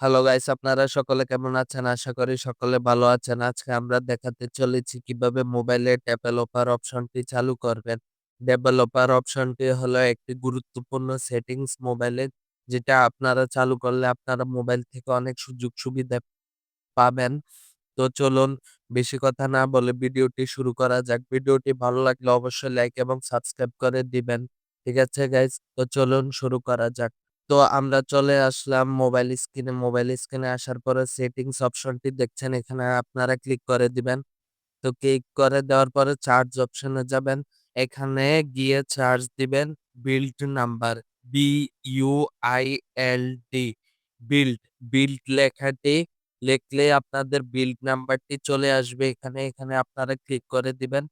Hello guys, আপনারা সকলে কেমন আছেন? আশা করি সকলে ভালো আছেন। আজকে আমরা দেখাতে চলেছি কিভাবে মোবাইলে ডেভেলপার অপশনটি চালু করবেন। ডেভেলপার অপশনটি হলো একটি গুরুত্বপূর্ণ সেটিংস মোবাইলের, যেটা আপনারা চালু করলে আপনারা মোবাইল থেকে অনেক সুযোগ সুবিধা পাবেন। তো চলুন বেশি কথা না বলে ভিডিওটি শুরু করা যাক। ভিডিওটি ভালো লাগলে অবশ্যই লাইক এবং সাবস্ক্রাইব করে দিবেন। ঠিক আছে গাইস? তো চলুন শুরু করা যাক। তো আমরা চলে আসলাম মোবাইল স্ক্রিনে। মোবাইল স্ক্রিনে আসার পরে সেটিংস অপশনটি দেখছেন, এখানে আপনারা ক্লিক করে দিবেন। তো ক্লিক করে দেওয়ার পরে চার্জ অপশনে যাবেন। এখানে গিয়ে চার্জ দিবেন build number, BUILD, build, build লেখাটি লিখলে আপনাদের বিল্ড নাম্বারটি চলে আসবে এখানে। এখানে আপনারা ক্লিক করে দিবেন।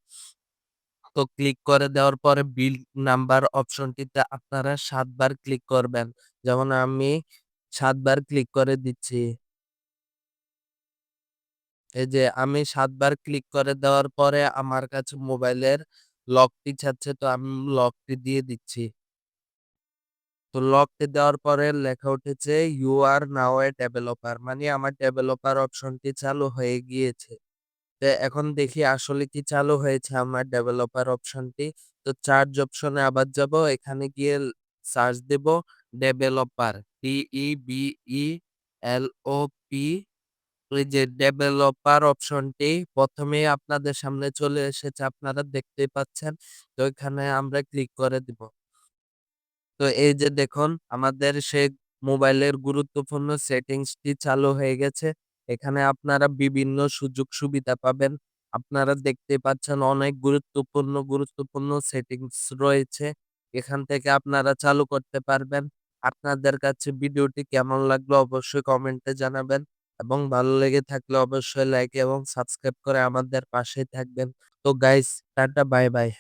তো ক্লিক করে দেওয়ার পরে বিল্ড নাম্বার অপশনটিতে আপনারা ৭ বার ক্লিক করবেন। যেমন আমি ৭ বার ক্লিক করে দিচ্ছি। এই যে আমি ৭ বার ক্লিক করে দেওয়ার পরে আমার কাছে মোবাইলের লকটি চাচ্ছে, তো আমি লকটি দিয়ে দিচ্ছি। তো লকটি দেওয়ার পরে লেখা উঠেছে you R now A developer, মানে আমার ডেভেলপার অপশনটি চালু হয়ে গিয়েছে। তো এখন দেখি আসলে কি চালু হয়েছে আমার ডেভেলপার অপশনটি। তো চার্জ অপশনে আবার যাব, এখানে গিয়ে সার্চ দেব ডেভেলপার, DEVELOP। ওই যে ডেভেলপার অপশনটি প্রথমেই আপনাদের সামনে চলে এসেছে, আপনারা দেখতেই পাচ্ছেন। তো এখানে আমরা ক্লিক করে দিব। তো এই যে দেখুন আমাদের সেই মোবাইলের গুরুত্বপূর্ণ সেটিংসটি চালু হয়ে গেছে। এখানে আপনারা বিভিন্ন সুযোগ সুবিধা পাবেন। আপনারা দেখতে পাচ্ছেন অনেক গুরুত্বপূর্ণ সেটিংস রয়েছে। এখান থেকে আপনারা চালু করতে পারবেন। আপনাদের কাছে ভিডিওটি কেমন লাগলো অবশ্যই কমেন্টে জানাবেন এবং ভালো লেগে থাকলে অবশ্যই লাইক এবং সাবস্ক্রাইব করে আমাদের পাশেই থাকবেন। তো গাইস, টাটা, বাই বাই।